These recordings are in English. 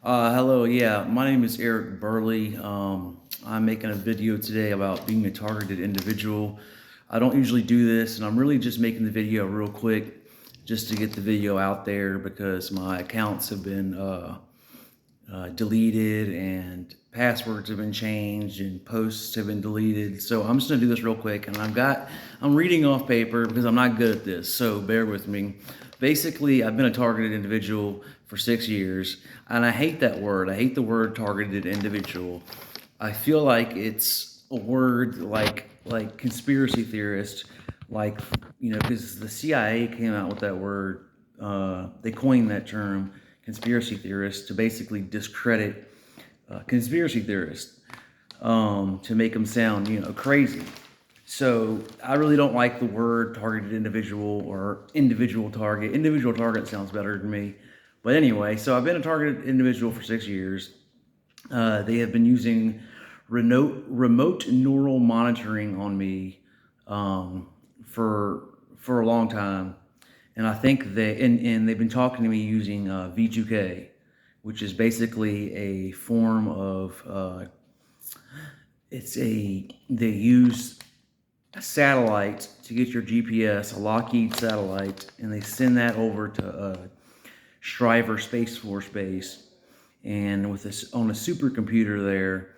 Hello, yeah, my name is Eric Burley. I'm making a video today about being a targeted individual. I don't usually do this, and I'm really just making the video real quick just to get the video out there because my accounts have been deleted and passwords have been changed and posts have been deleted. So I'm just gonna do this real quick, and I'm reading off paper because I'm not good at this, so bear with me. Basically, I've been a targeted individual for 6 years, and I hate that word. I hate the word targeted individual. I feel like it's a word like conspiracy theorist, like, because the CIA came out with that word. They coined that term, conspiracy theorist, to basically discredit conspiracy theorists, to make them sound, crazy. So I really don't like the word targeted individual or individual target. Individual target sounds better to me. But anyway, so I've been a targeted individual for 6 years. They have been using remote neural monitoring on me for a long time, and I think and they've been talking to me using V2K, which is basically a form of they use a satellite to get your GPS, a Lockheed satellite, and they send that over to Shriver Space Force Base. And with this on a supercomputer there,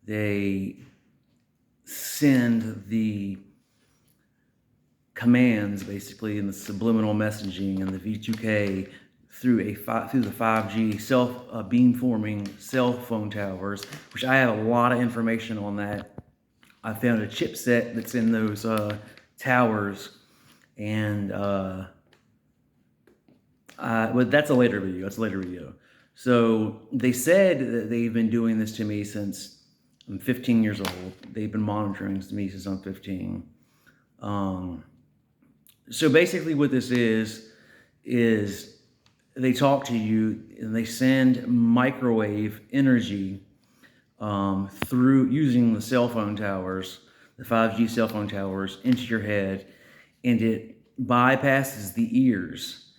they send the commands basically in the subliminal messaging and the V2K through the 5G beamforming cell phone towers, which I have a lot of information on that. I found a chipset that's in those towers, and but that's a later video. So they said that they've been doing this to me since I'm 15 years old. They've been monitoring me since I'm 15. So basically what this is they talk to you and they send microwave energy through using the cell phone towers, the 5G cell phone towers, into your head, and it bypasses the ears.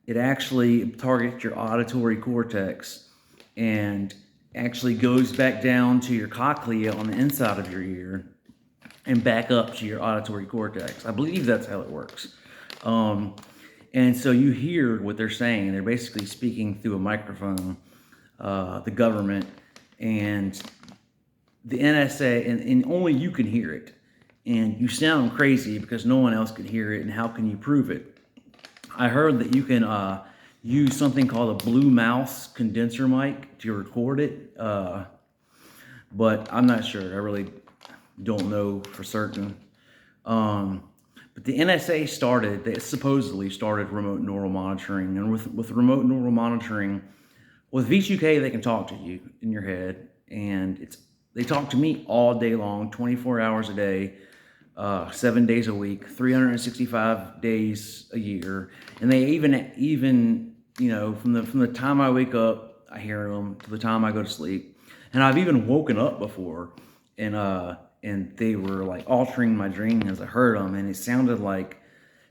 It actually targets your auditory cortex and actually goes back down to your cochlea on the inside of your ear and back up to your auditory cortex. I believe that's how it works. And so you hear what they're saying. They're basically speaking through a microphone, the government, and the NSA, and only you can hear it. And you sound crazy because no one else can hear it, and how can you prove it? I heard that you can use something called a blue mouse condenser mic to record it, but I'm not sure. I really don't know for certain. But the NSA they supposedly started remote neural monitoring, and with remote neural monitoring, with V2K, they can talk to you in your head, and they talk to me all day long, 24 hours a day, 7 days a week, 365 days a year, and they even from the time I wake up, I hear them to the time I go to sleep, and I've even woken up before, and they were like altering my dream as I heard them, and it sounded like,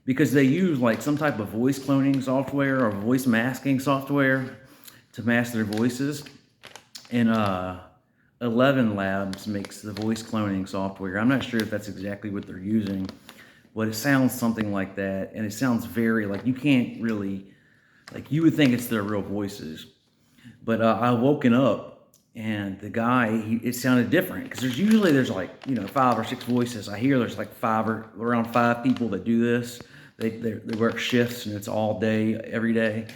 because they use like some type of voice cloning software or voice masking software to mask their voices, and 11 Labs makes the voice cloning software. I'm not sure if that's exactly what they're using, but it sounds something like that, and it sounds very like you can't really, like you would think it's their real voices. But I woken up, and the guy, it sounded different, because there's like 5 or 6 voices. I hear there's like around 5 people that do this. They work shifts, and it's all day, every day,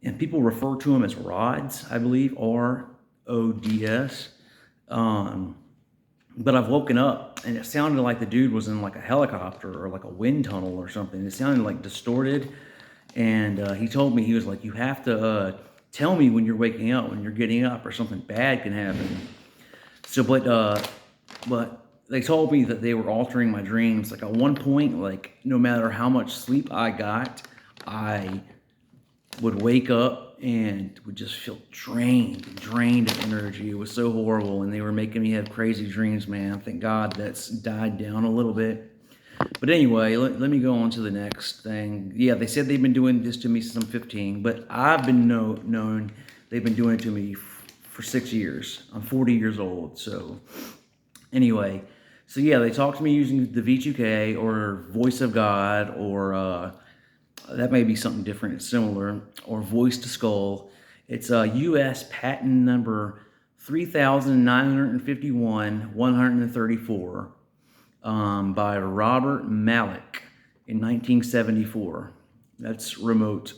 and people refer to them as rods, I believe, RODS. But I've woken up, and it sounded like the dude was in like a helicopter or like a wind tunnel or something. It sounded like distorted, and he told me, he was like, you have to tell me when you're waking up, when you're getting up, or something bad can happen. So, but they told me that they were altering my dreams. Like at one point, like no matter how much sleep I got, I would wake up and would just feel drained of energy. It was so horrible, and they were making me have crazy dreams, man. Thank God that's died down a little bit. But anyway, let me go on to the next thing. Yeah, they said they've been doing this to me since I'm 15, but I've been known they've been doing it to me for 6 years. I'm 40 years old, so anyway. So yeah, they talk to me using the V2K or Voice of God, or that may be something different, similar, or Voice to Skull. It's U.S. patent number 3,951-134 by Robert Malech in 1974. That's remote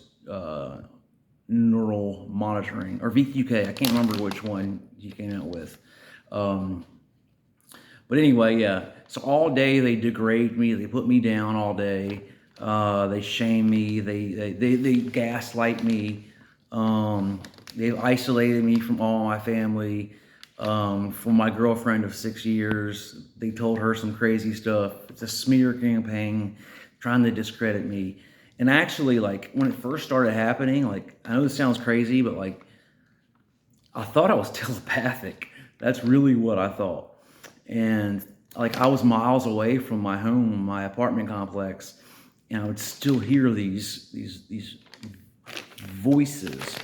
neural monitoring, or VQK. I can't remember which one he came out with. But anyway, yeah. So all day they degrade me. They put me down all day. They shame me. They gaslight me. They've isolated me from all my family. From my girlfriend of 6 years, they told her some crazy stuff. It's a smear campaign trying to discredit me. And actually, like, when it first started happening, like, I know this sounds crazy, but like, I thought I was telepathic. That's really what I thought. And like, I was miles away from my home, my apartment complex, and I would still hear these voices.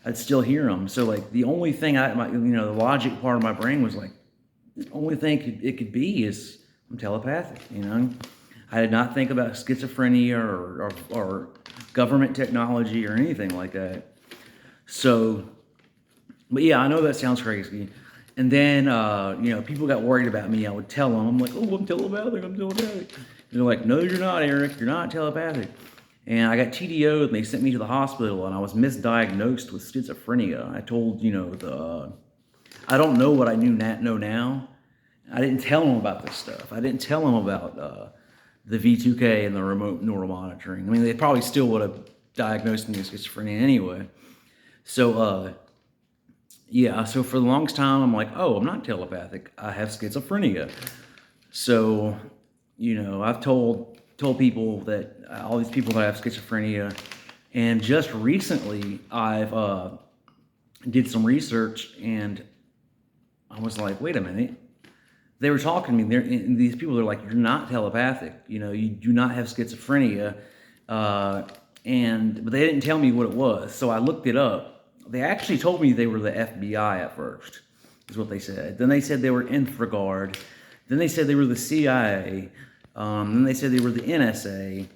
I'd still hear them. So like, the only thing the logic part of my brain was like, the only thing it could be is I'm telepathic. I did not think about schizophrenia or government technology or anything like that. So, but yeah, I know that sounds crazy. And then, people got worried about me. I would tell them, I'm like, oh, I'm telepathic. And they're like, no, you're not, Eric. You're not telepathic. And I got TDO'd, and they sent me to the hospital, and I was misdiagnosed with schizophrenia. I told, I don't know what I know now. I didn't tell them about this stuff. I didn't tell them about the V2K and the remote neural monitoring. I mean, they probably still would have diagnosed me with schizophrenia anyway. So, yeah, so for the longest time, I'm like, oh, I'm not telepathic. I have schizophrenia. So, I've told people that, all these people that have schizophrenia, and just recently I've did some research, and I was like, wait a minute. They were talking to me, and these people are like, you're not telepathic. You do not have schizophrenia. But they didn't tell me what it was. So I looked it up. They actually told me they were the FBI at first, is what they said. Then they said they were InfraGard. Then they said they were the CIA. Then they said they were the NSA.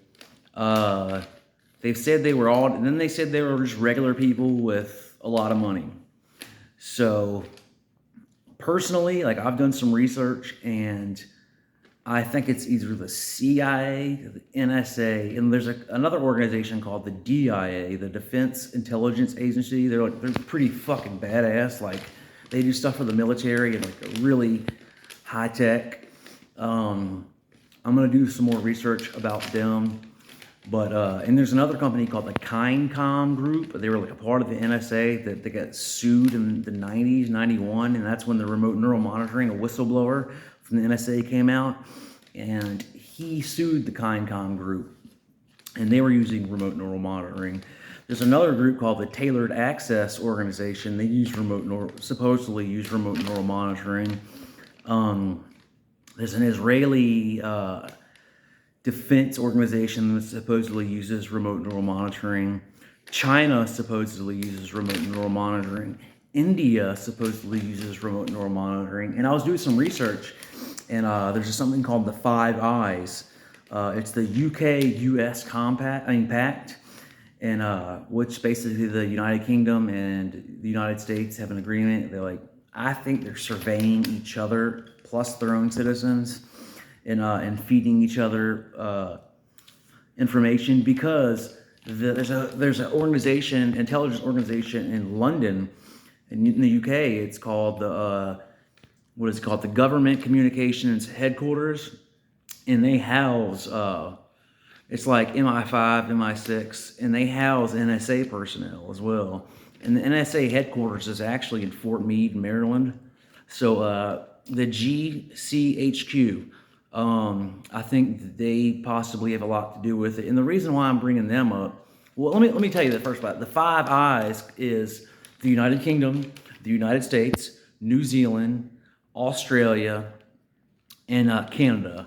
They said they were all, and then they said they were just regular people with a lot of money. So personally, like, I've done some research, and I think it's either the CIA, the NSA, and there's another organization called the DIA, the Defense Intelligence Agency. They're pretty fucking badass. Like, they do stuff for the military and like really high tech. I'm gonna do some more research about them. But and there's another company called the KindCom Group. They were like a part of the NSA that they got sued in the 90s, 91, and that's when the remote neural monitoring, a whistleblower from the NSA came out, and he sued the KindCom Group, and they were using remote neural monitoring. There's another group called the Tailored Access Organization. They use supposedly use remote neural monitoring. There's an Israeli defense organization that supposedly uses remote neural monitoring. China supposedly uses remote neural monitoring. India supposedly uses remote neural monitoring. And I was doing some research, and there's something called the Five Eyes. It's the UK-US pact, and which basically the United Kingdom and the United States have an agreement. They're like, I think they're surveying each other plus their own citizens, and feeding each other information, because there's an organization, intelligence organization in London, in the UK. It's called the Government Communications Headquarters, and they house it's like MI5, MI6, and they house NSA personnel as well. And the NSA headquarters is actually in Fort Meade, Maryland. So the GCHQ. I think they possibly have a lot to do with it. And the reason why I'm bringing them up, well, let me tell you the first about it. The Five Eyes is the United Kingdom, the United States, New Zealand, Australia, and Canada.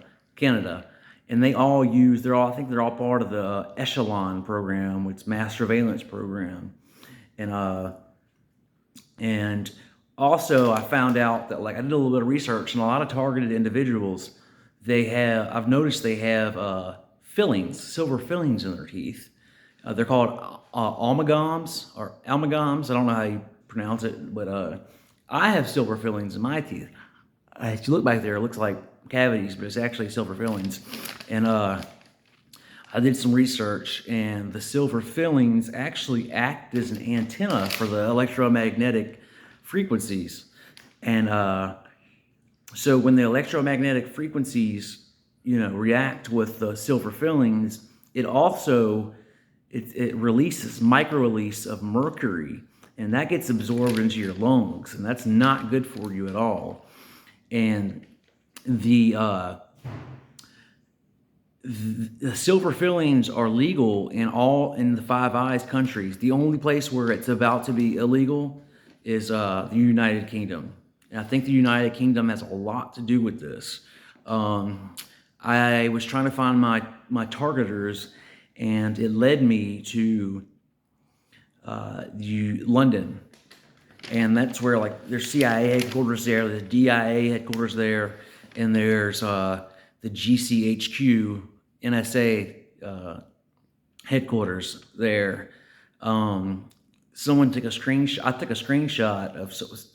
and I think they're all part of the Echelon program, which is mass surveillance program. And also I found out that, like, I did a little bit of research, and a lot of targeted individuals, I've noticed they have fillings, silver fillings in their teeth. They're called amalgams or amalgams. I don't know how you pronounce it, but I have silver fillings in my teeth. If you look back there, it looks like cavities, but it's actually silver fillings. And I did some research, and the silver fillings actually act as an antenna for the electromagnetic frequencies. And so when the electromagnetic frequencies, react with the silver fillings, it also releases micro-release of mercury, and that gets absorbed into your lungs, and that's not good for you at all. And the silver fillings are legal in the Five Eyes countries. The only place where it's about to be illegal is the United Kingdom. And I think the United Kingdom has a lot to do with this. I was trying to find my targeters, and it led me to London. And that's where, like, there's CIA headquarters there, there's DIA headquarters there, and there's the GCHQ NSA headquarters there. Someone took a screenshot. I took a screenshot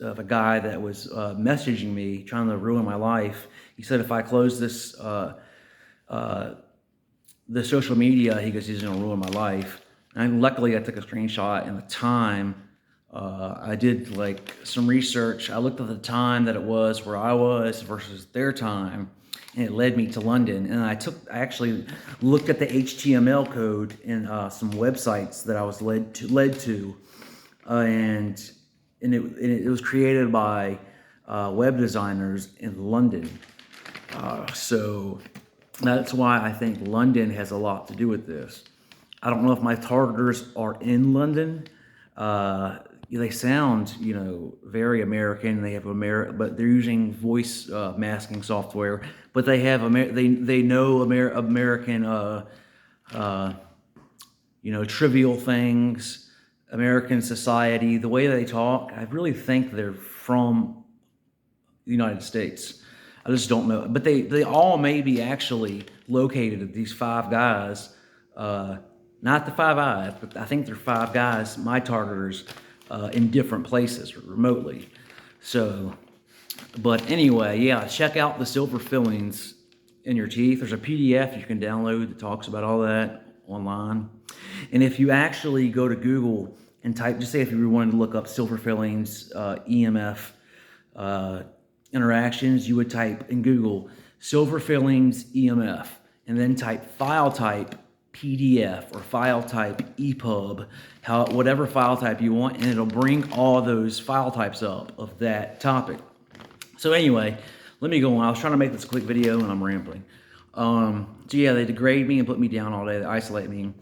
of a guy that was messaging me, trying to ruin my life. He said if I close this the social media, he goes, he's gonna ruin my life. And luckily, I took a screenshot, and the time. I did like some research. I looked at the time that it was where I was versus their time, and it led me to London. And I actually looked at the HTML code in some websites that I was led to, and it was created by web designers in London. So that's why I think London has a lot to do with this. I don't know if my targeters are in London. They sound, very American. They have but they're using voice masking software. But they have they know American, trivial things, American society. The way they talk, I really think they're from the United States. I just don't know. But they all may be actually located at these five guys. Not the Five Eyes, but I think they're five guys, my targeters, in different places remotely. So, but anyway, yeah, check out the silver fillings in your teeth. There's a PDF you can download that talks about all that online. And if you actually go to Google and type, just say if you wanted to look up silver fillings, EMF interactions, you would type in Google silver fillings EMF, and then type file type PDF or file type EPUB, whatever file type you want, and it'll bring all those file types up of that topic. So anyway, let me go on. I was trying to make this a quick video, and I'm rambling. So yeah, they degrade me and put me down all day. They isolate me.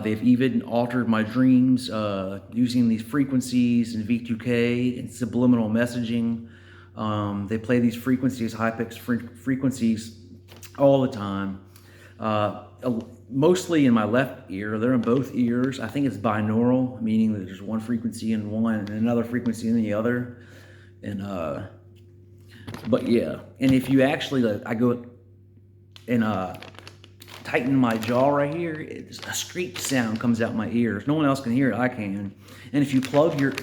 They've even altered my dreams using these frequencies and V2K and subliminal messaging. They play these frequencies, high-pitched frequencies, all the time. Mostly in my left ear. They're in both ears. I think it's binaural, meaning that there's one frequency in one and another frequency in the other. And but yeah, and if you actually, I go and tighten my jaw right here, a screech sound comes out my ears. No one else can hear it. I can. And if you plug your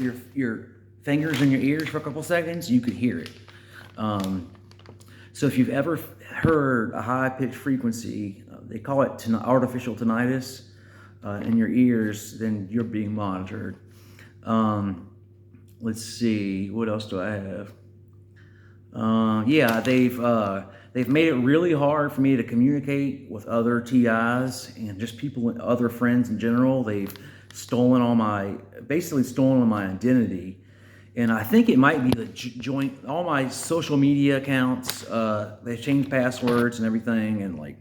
fingers in your ears for a couple seconds, you could hear it. So if you've ever heard a high-pitched frequency, they call it artificial tinnitus in your ears, then you're being monitored. Let's see, what else do I have? Yeah, they've made it really hard for me to communicate with other TIs and just people, other friends in general. They've basically stolen my identity. And I think it might be the all my social media accounts, they've changed passwords and everything, and like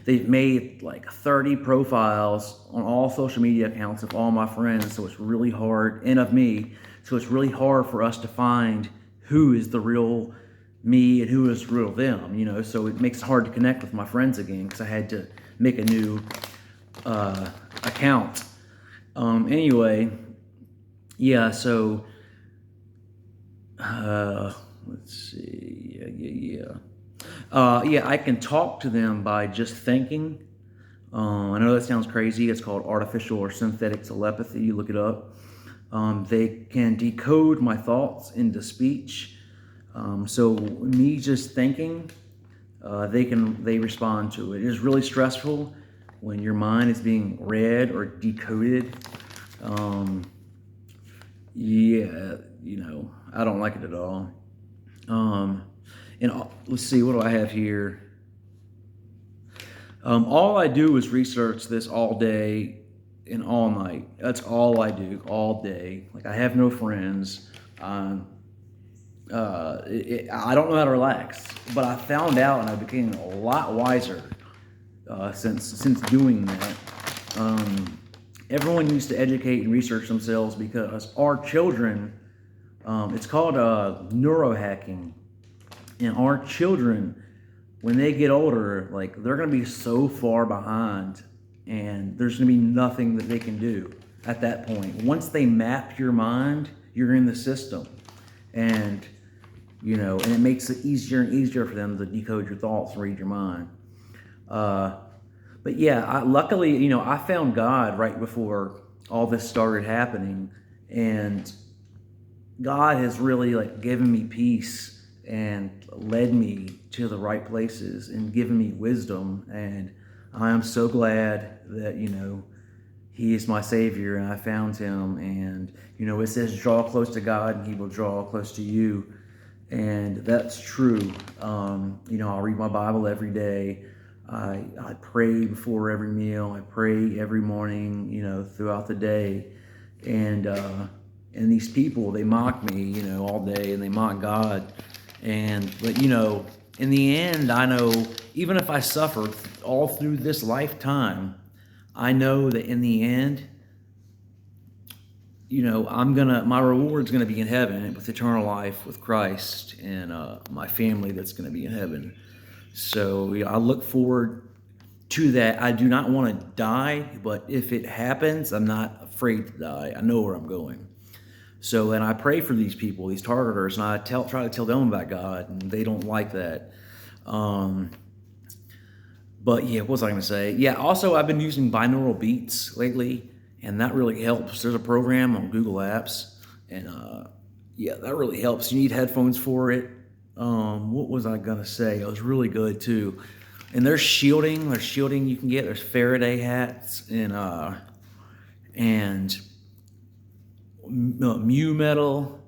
they've made like 30 profiles on all social media accounts of all my friends, so it's really hard, and of me, so it's really hard for us to find who is the real me and who is real them, you know. So it makes it hard to connect with my friends again because I had to make a new account. Anyway, yeah. So let's see. Yeah. I can talk to them by just thinking. I know that sounds crazy. It's called artificial or synthetic telepathy. You look it up. They can decode my thoughts into speech. So me just thinking, they respond to it. It is really stressful when your mind is being read or decoded. Yeah, you know, I don't like it at all. And let's see, what do I have here? All I do is research this all day and all night. That's all I do all day. Like, I have no friends. I don't know how to relax, but I found out and I became a lot wiser since doing that. Everyone needs to educate and research themselves because our children, it's called neurohacking, and our children, when they get older, like, they're going to be so far behind, and there's going to be nothing that they can do at that point. Once they map your mind, you're in the system, and you know, and it makes it easier and easier for them to decode your thoughts and read your mind. But yeah, luckily, you know, I found God right before all this started happening, and God has really, like, given me peace and led me to the right places and given me wisdom. And I am so glad that, you know, He is my Savior and I found Him. And, you know, it says draw close to God and He will draw close to you. And that's true. You know, I read my Bible every day. I pray before every meal. I pray every morning, you know, throughout the day. And these people, they mock me, you know, all day, and they mock God. But, you know, in the end, I know, even if I suffer all through this lifetime, I know that in the end, you know, my reward's gonna be in heaven with eternal life with Christ, and my family that's gonna be in heaven. So, you know, I look forward to that. I do not want to die, but if it happens, I'm not afraid to die. I know where I'm going. So, and I pray for these people, these targeters, and I try to tell them about God, and they don't like that. But yeah, what was I going to say? Yeah, also, I've been using binaural beats lately, and that really helps. There's a program on Google Apps, and yeah, that really helps. You need headphones for it. What was I going to say? It was really good too. And there's shielding you can get. There's Faraday hats and mu metal,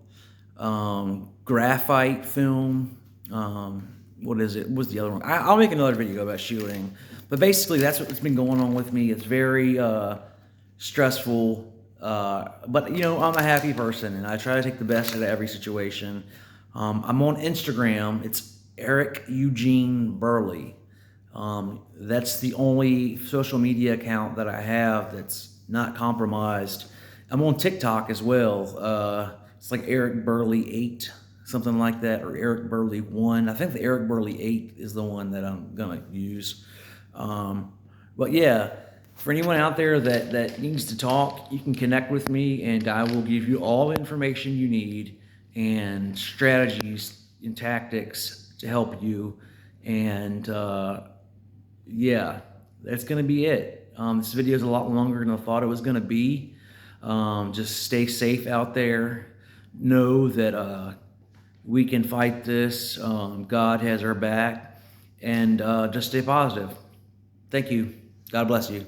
graphite film. What is it? What's the other one? I'll make another video about shielding. But basically, that's what's been going on with me. It's very stressful. But, you know, I'm a happy person, and I try to take the best out of every situation. I'm on Instagram. It's Eric Eugene Burley. That's the only social media account that I have that's not compromised. I'm on TikTok as well. It's like Eric Burley 8, something like that, or Eric Burley 1. I think the Eric Burley 8 is the one that I'm gonna use. But yeah, for anyone out there that needs to talk, you can connect with me, and I will give you all the information you need and strategies and tactics to help you. And yeah, that's gonna be it. This video is a lot longer than I thought it was gonna be. Just stay safe out there. Know that we can fight this. God has our back. And just stay positive. Thank you. God bless you.